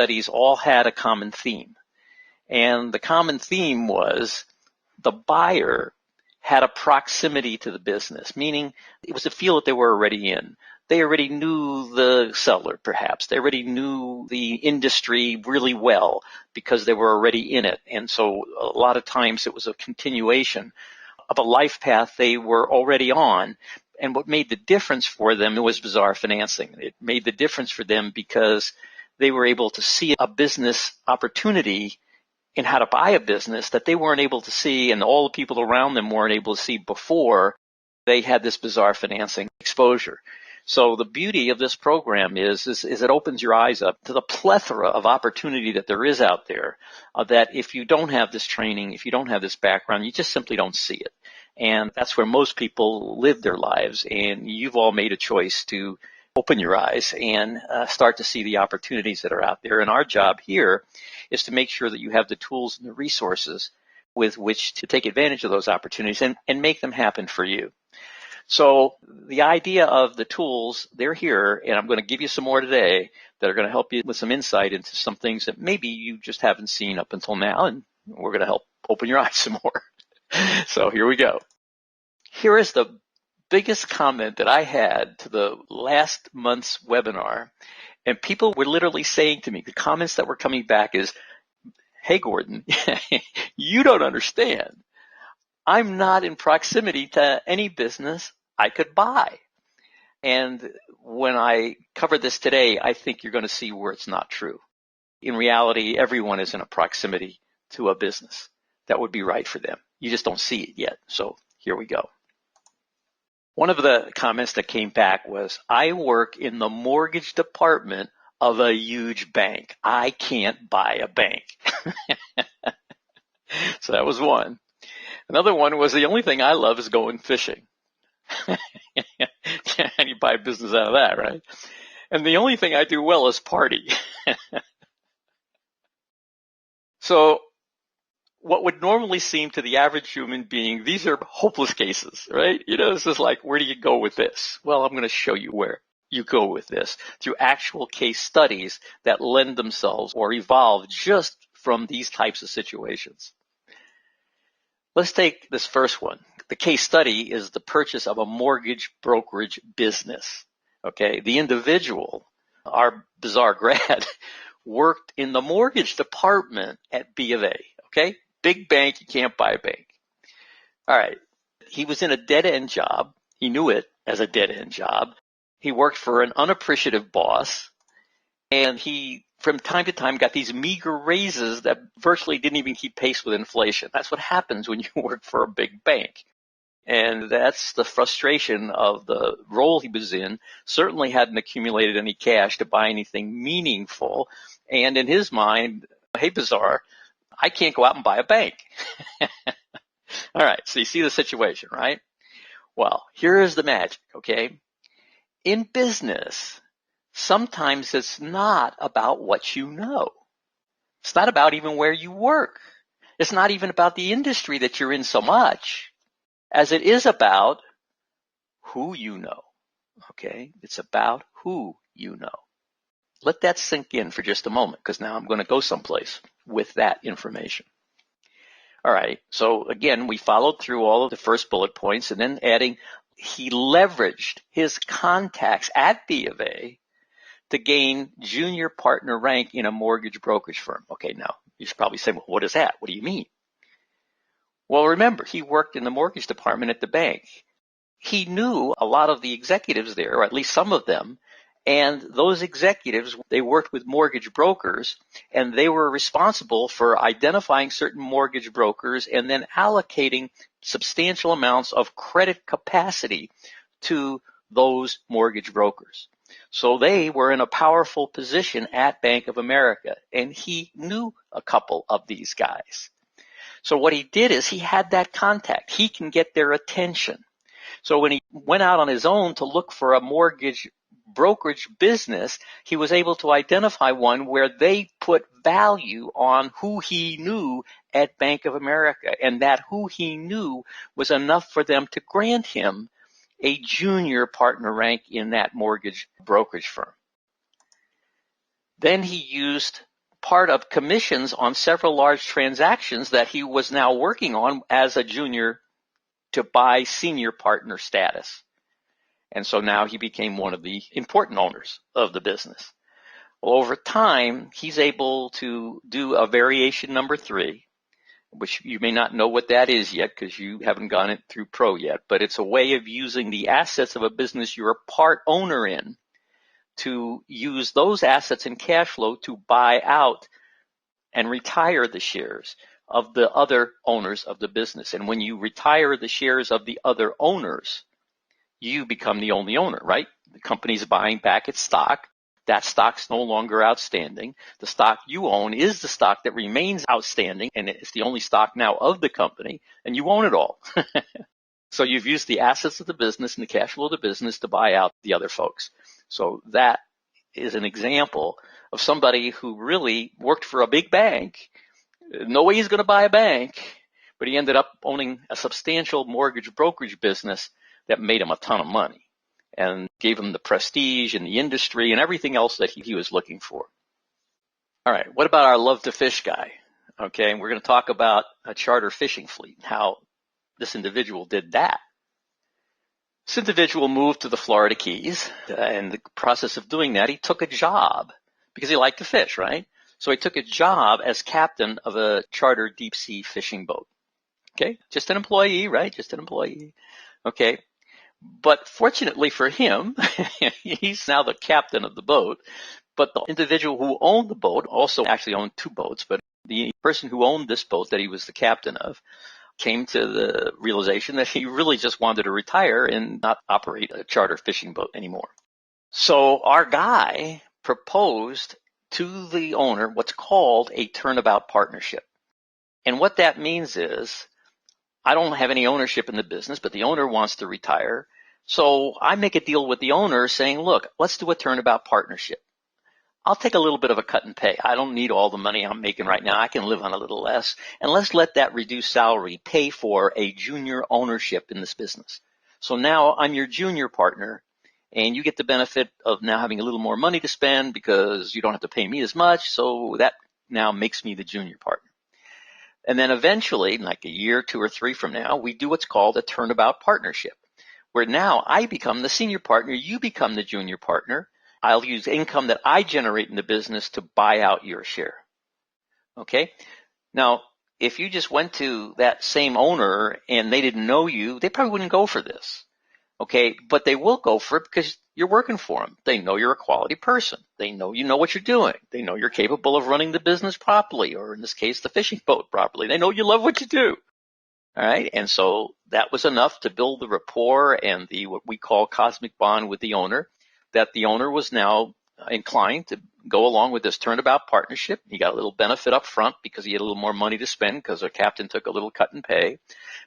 studies all had a common theme. And the common theme was the buyer had a proximity to the business, meaning it was a field that they were already in. They already knew the seller, perhaps. They already knew the industry really well because they were already in it. And so a lot of times it was a continuation of a life path they were already on. And what made the difference for them was Bizar Financing. It made the difference for them because they were able to see a business opportunity in how to buy a business that they weren't able to see, and all the people around them weren't able to see before they had this Bizar Financing exposure. So the beauty of this program is it opens your eyes up to the plethora of opportunity that there is out there, that if you don't have this training, if you don't have this background, you just simply don't see it. And that's where most people live their lives, and you've all made a choice to open your eyes and start to see the opportunities that are out there. And our job here is to make sure that you have the tools and the resources with which to take advantage of those opportunities and make them happen for you. So the idea of the tools, they're here, and I'm going to give you some more today that are going to help you with some insight into some things that maybe you just haven't seen up until now, and we're going to help open your eyes some more. So here we go. Here is the biggest comment that I had to the last month's webinar, and people were literally saying to me, the comments that were coming back is, "Hey, Gordon, you don't understand. I'm not in proximity to any business I could buy." And when I cover this today, I think you're going to see where it's not true. In reality, everyone is in a proximity to a business that would be right for them. You just don't see it yet. So here we go. One of the comments that came back was, "I work in the mortgage department of a huge bank. I can't buy a bank." So that was one. Another one was, "The only thing I love is going fishing." And you buy business out of that, right? "And the only thing I do well is party." So what would normally seem to the average human being, these are hopeless cases, right? This is like, where do you go with this? Well, I'm going to show you where you go with this through actual case studies that lend themselves or evolve just from these types of situations. Let's take this first one. The case study is the purchase of a mortgage brokerage business. Okay, the individual, our Bizar grad, worked in the mortgage department at B of A. Okay, big bank, you can't buy a bank. All right, he was in a dead-end job. He knew it as a dead-end job. He worked for an unappreciative boss, and he, from time to time, got these meager raises that virtually didn't even keep pace with inflation. That's what happens when you work for a big bank. And that's the frustration of the role he was in. Certainly hadn't accumulated any cash to buy anything meaningful. And in his mind, hey, Bizar, I can't go out and buy a bank. All right, so you see the situation, right? Well, here is the magic, okay? In business, sometimes it's not about what you know. It's not about even where you work. It's not even about the industry that you're in so much as it is about who you know, okay? It's about who you know. Let that sink in for just a moment, because now I'm going to go someplace with that information. All right, so again, we followed through all of the first bullet points, and then adding, he leveraged his contacts at B of A to gain junior partner rank in a mortgage brokerage firm. Okay, now you should probably say, well, what is that? What do you mean? Well, remember, he worked in the mortgage department at the bank. He knew a lot of the executives there, or at least some of them, and those executives, they worked with mortgage brokers, and they were responsible for identifying certain mortgage brokers and then allocating substantial amounts of credit capacity to those mortgage brokers. So they were in a powerful position at Bank of America, and he knew a couple of these guys. So what he did is he had that contact. He can get their attention. So when he went out on his own to look for a mortgage brokerage business, he was able to identify one where they put value on who he knew at Bank of America, and that who he knew was enough for them to grant him a junior partner rank in that mortgage brokerage firm. Then he used part of commissions on several large transactions that he was now working on as a junior to buy senior partner status. And so now he became one of the important owners of the business. Well, over time, he's able to do a variation number 3, which you may not know what that is yet because you haven't gone it through pro yet, but it's a way of using the assets of a business you're a part owner in to use those assets and cash flow to buy out and retire the shares of the other owners of the business. And when you retire the shares of the other owners, you become the only owner, right? The company's buying back its stock. That stock's no longer outstanding. The stock you own is the stock that remains outstanding, and it's the only stock now of the company, and you own it all. So you've used the assets of the business and the cash flow of the business to buy out the other folks. So that is an example of somebody who really worked for a big bank. No way he's going to buy a bank, but he ended up owning a substantial mortgage brokerage business that made him a ton of money and gave him the prestige in the industry and everything else that he was looking for. All right, what about our love to fish guy? Okay, and we're going to talk about a charter fishing fleet, how this individual did that. This individual moved to the Florida Keys, and in the process of doing that, he took a job because he liked to fish, right? So he took a job as captain of a charter deep sea fishing boat. Okay, just an employee, right? Just an employee. Okay, but fortunately for him, he's now the captain of the boat, but the individual who owned the boat also actually owned 2 boats, but the person who owned this boat that he was the captain of came to the realization that he really just wanted to retire and not operate a charter fishing boat anymore. So our guy proposed to the owner what's called a turnabout partnership. And what that means is, I don't have any ownership in the business, but the owner wants to retire. So I make a deal with the owner saying, look, let's do a turnabout partnership. I'll take a little bit of a cut and pay. I don't need all the money I'm making right now. I can live on a little less. And let's let that reduced salary pay for a junior ownership in this business. So now I'm your junior partner, and you get the benefit of now having a little more money to spend because you don't have to pay me as much. So that now makes me the junior partner. And then eventually, like a year, 2 or 3 from now, we do what's called a turnabout partnership, where now I become the senior partner, you become the junior partner. I'll use income that I generate in the business to buy out your share. Okay? Now, if you just went to that same owner and they didn't know you, they probably wouldn't go for this. Okay? But they will go for it because you're working for them. They know you're a quality person. They know you know what you're doing. They know you're capable of running the business properly, or in this case, the fishing boat properly. They know you love what you do. All right? And so that was enough to build the rapport and the what we call cosmic bond with the owner, that the owner was now inclined to go along with this turnabout partnership. He got a little benefit up front because he had a little more money to spend because our captain took a little cut and pay.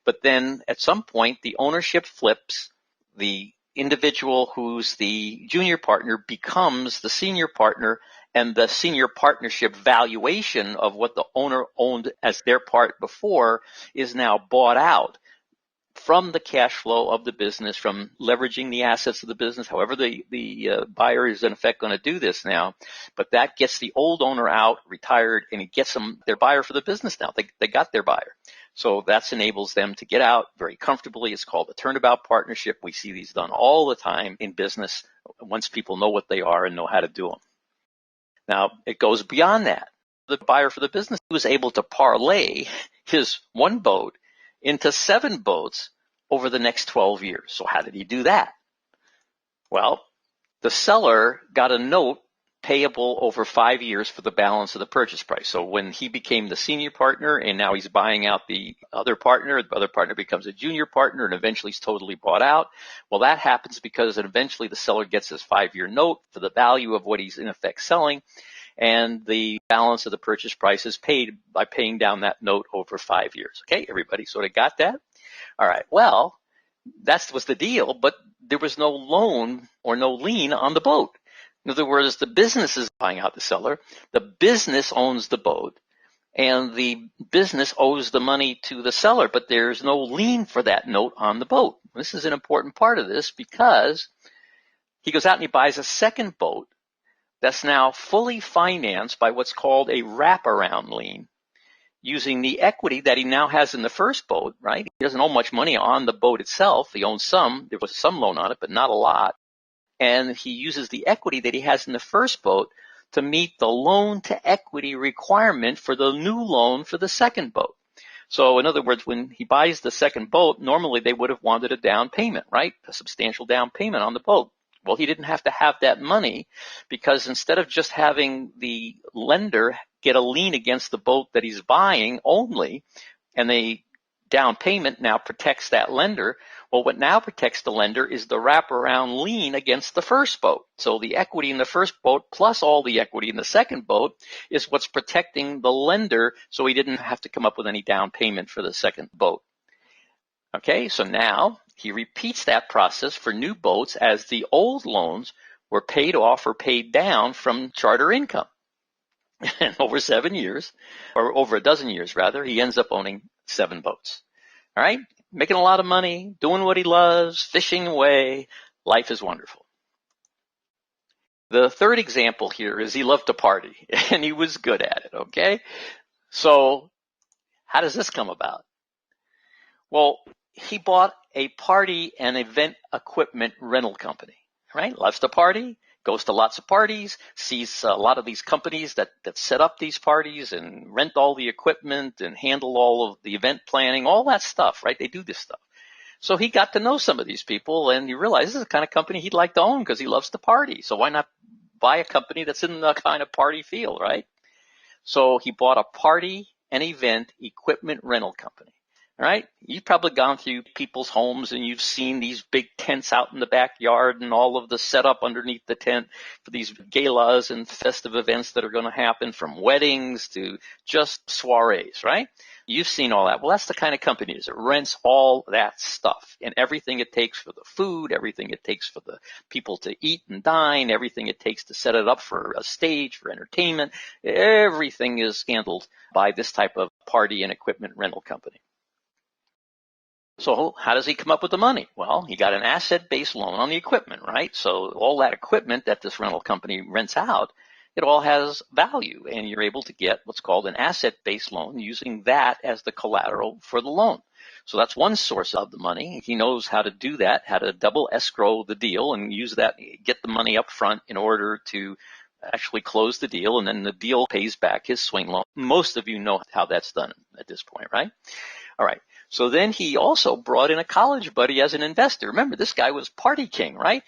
But then at some point, the ownership flips. The individual who's the junior partner becomes the senior partner, and the senior partnership valuation of what the owner owned as their part before is now bought out from the cash flow of the business, from leveraging the assets of the business, however the buyer is in effect going to do this now. But that gets the old owner out, retired, and it gets them their buyer for the business now. They got their buyer. So that enables them to get out very comfortably. It's called a turnabout partnership. We see these done all the time in business once people know what they are and know how to do them. Now, it goes beyond that. The buyer for the business was able to parlay his 1 boat into 7 boats over the next 12 years. So how did he do that? Well, the seller got a note payable over 5 years for the balance of the purchase price. So when he became the senior partner and now he's buying out the other partner becomes a junior partner and eventually he's totally bought out. Well, that happens because eventually the seller gets his 5-year note for the value of what he's in effect selling, and the balance of the purchase price is paid by paying down that note over 5 years. Okay, everybody sort of got that? All right, well, that was the deal, but there was no loan or no lien on the boat. In other words, the business is buying out the seller, the business owns the boat, and the business owes the money to the seller, but there's no lien for that note on the boat. This is an important part of this because he goes out and he buys a second boat, that's now fully financed by what's called a wraparound lien, using the equity that he now has in the first boat, right? He doesn't owe much money on the boat itself. He owns some. There was some loan on it, but not a lot. And he uses the equity that he has in the first boat to meet the loan to equity requirement for the new loan for the second boat. So in other words, when he buys the second boat, normally they would have wanted a down payment, right? A substantial down payment on the boat. Well, he didn't have to have that money, because instead of just having the lender get a lien against the boat that he's buying only, and the down payment now protects that lender, well, what now protects the lender is the wraparound lien against the first boat. So the equity in the first boat plus all the equity in the second boat is what's protecting the lender, so he didn't have to come up with any down payment for the second boat. Okay, so now he repeats that process for new boats as the old loans were paid off or paid down from charter income. And over 7 years, or over a dozen years rather, he ends up owning 7 boats. All right, making a lot of money, doing what he loves, fishing away. Life is wonderful. The third example here is he loved to party, and he was good at it, okay? So how does this come about? Well, he bought a party and event equipment rental company, right? Loves to party, goes to lots of parties, sees a lot of these companies that set up these parties and rent all the equipment and handle all of the event planning, all that stuff, right? They do this stuff. So he got to know some of these people, and he realized this is the kind of company he'd like to own because he loves to party. So why not buy a company that's in the kind of party field, right? So he bought a party and event equipment rental company. All right, you've probably gone through people's homes and you've seen these big tents out in the backyard and all of the setup underneath the tent for these galas and festive events that are going to happen, from weddings to just soirees, right? You've seen all that. Well, that's the kind of company it is. It rents all that stuff and everything it takes for the food, everything it takes for the people to eat and dine, everything it takes to set it up for a stage, for entertainment. Everything is handled by this type of party and equipment rental company. So how does he come up with the money? Well, he got an asset-based loan on the equipment, right? So all that equipment that this rental company rents out, it all has value, and you're able to get what's called an asset-based loan using that as the collateral for the loan. So that's one source of the money. He knows how to do that, how to double escrow the deal and use that, get the money up front in order to actually close the deal, and then the deal pays back his swing loan. Most of you know how that's done at this point, right? All right. So then he also brought in a college buddy as an investor. Remember, this guy was party king, right?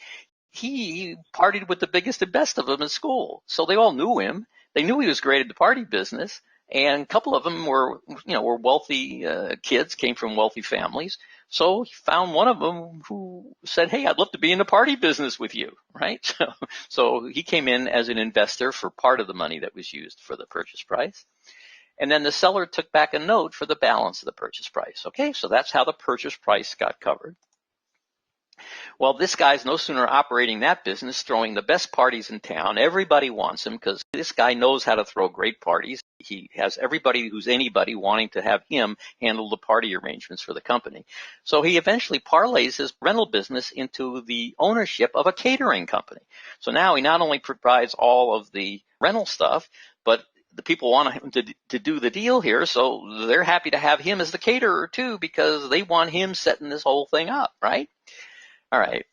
He partied with the biggest and best of them in school. So they all knew him. They knew he was great at the party business. And a couple of them were wealthy kids, came from wealthy families. So he found one of them who said, hey, I'd love to be in the party business with you, right? So he came in as an investor for part of the money that was used for the purchase price. And then the seller took back a note for the balance of the purchase price. Okay, so that's how the purchase price got covered. Well, this guy's no sooner operating that business, throwing the best parties in town. Everybody wants him because this guy knows how to throw great parties. He has everybody who's anybody wanting to have him handle the party arrangements for the company. So he eventually parlays his rental business into the ownership of a catering company. So now he not only provides all of the rental stuff, but the people want him to do the deal here, so they're happy to have him as the caterer too, because they want him setting this whole thing up, right? All right.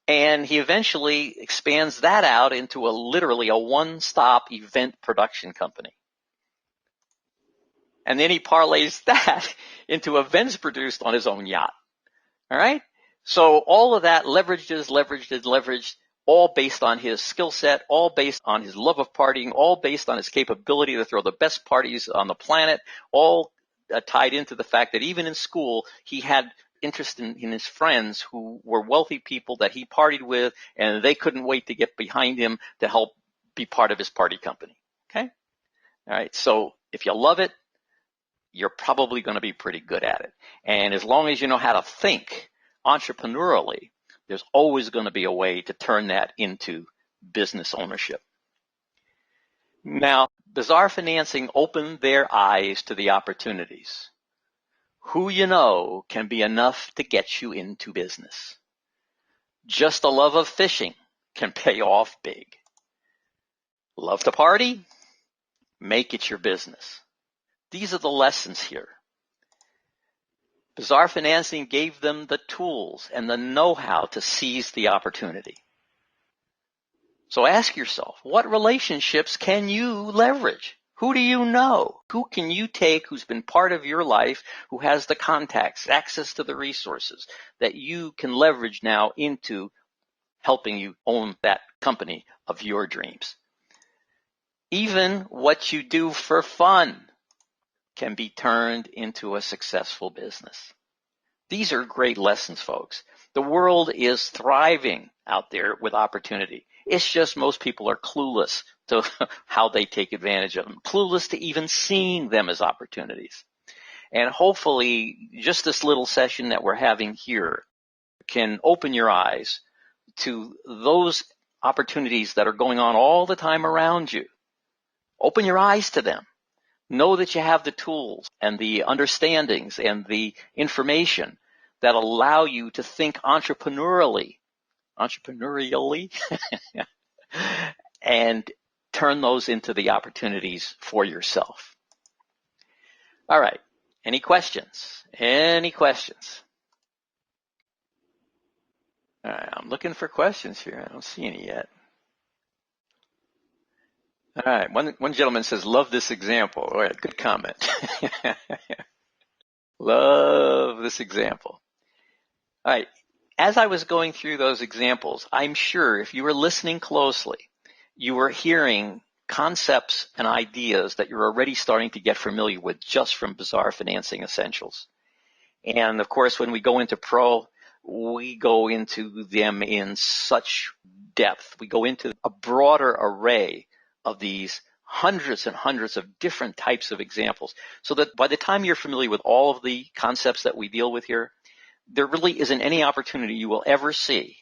And he eventually expands that out into literally a one-stop event production company. And then he parlays that into events produced on his own yacht. All right? So all of that leveraged, all based on his skill set, all based on his love of partying, all based on his capability to throw the best parties on the planet, all tied into the fact that even in school, he had interest in his friends who were wealthy people that he partied with, and they couldn't wait to get behind him to help be part of his party company. Okay? All right. So if you love it, you're probably going to be pretty good at it. And as long as you know how to think entrepreneurially, there's always going to be a way to turn that into business ownership. Now, Bizar Financing opened their eyes to the opportunities. Who you know can be enough to get you into business. Just a love of fishing can pay off big. Love to party? Make it your business. These are the lessons here. Bizar Financing gave them the tools and the know-how to seize the opportunity. So ask yourself, what relationships can you leverage? Who do you know? Who can you take who's been part of your life, who has the contacts, access to the resources that you can leverage now into helping you own that company of your dreams? Even what you do for fun can be turned into a successful business. These are great lessons, folks. The world is thriving out there with opportunity. It's just most people are clueless to how they take advantage of them, clueless to even seeing them as opportunities. And hopefully, just this little session that we're having here can open your eyes to those opportunities that are going on all the time around you. Open your eyes to them. Know that you have the tools and the understandings and the information that allow you to think entrepreneurially, and turn those into the opportunities for yourself. All right. Any questions? Any questions? All right. I'm looking for questions here. I don't see any yet. All right. One gentleman says, love this example. All right. Good comment. Love this example. All right. As I was going through those examples, I'm sure if you were listening closely, you were hearing concepts and ideas that you're already starting to get familiar with just from Bizar Financing Essentials. And of course, when we go into Pro, we go into them in such depth. We go into a broader array of these hundreds and hundreds of different types of examples, so that by the time you're familiar with all of the concepts that we deal with here, there really isn't any opportunity you will ever see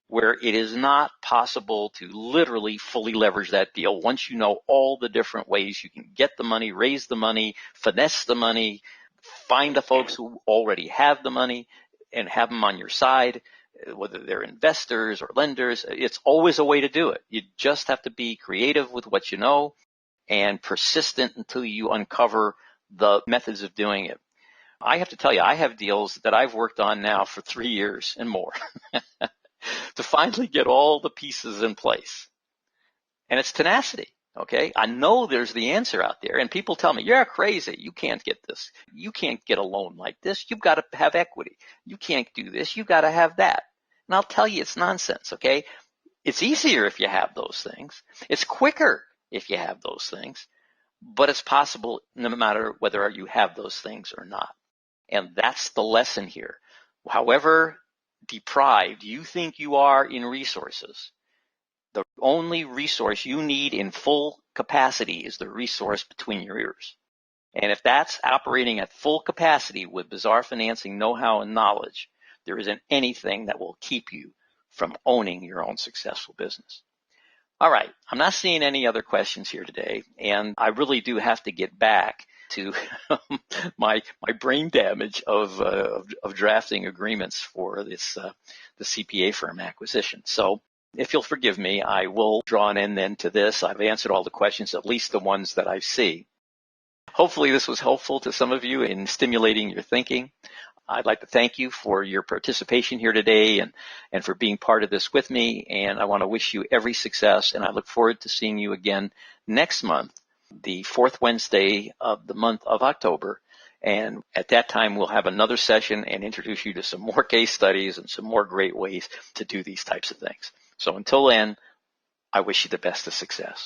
where it is not possible to literally fully leverage that deal once you know all the different ways you can get the money, raise the money, finesse the money, find the folks who already have the money and have them on your side, whether they're investors or lenders. It's always a way to do it. You just have to be creative with what you know and persistent until you uncover the methods of doing it. I have to tell you, I have deals that I've worked on now for 3 years and more to finally get all the pieces in place. And it's tenacity, okay? I know there's the answer out there, and people tell me, you're crazy. You can't get this. You can't get a loan like this. You've got to have equity. You can't do this. You've got to have that. And I'll tell you, it's nonsense, okay? It's easier if you have those things. It's quicker if you have those things, but it's possible no matter whether you have those things or not. And that's the lesson here. However deprived you think you are in resources, the only resource you need in full capacity is the resource between your ears. And if that's operating at full capacity with Bizar Financing know-how and knowledge, there isn't anything that will keep you from owning your own successful business. All right, I'm not seeing any other questions here today, and I really do have to get back to my brain damage of drafting agreements for this the CPA firm acquisition. So if you'll forgive me, I will draw an end then to this. I've answered all the questions, at least the ones that I see. Hopefully this was helpful to some of you in stimulating your thinking. I'd like to thank you for your participation here today and for being part of this with me. And I want to wish you every success. And I look forward to seeing you again next month, the fourth Wednesday of the month of October. And at that time, we'll have another session and introduce you to some more case studies and some more great ways to do these types of things. So until then, I wish you the best of success.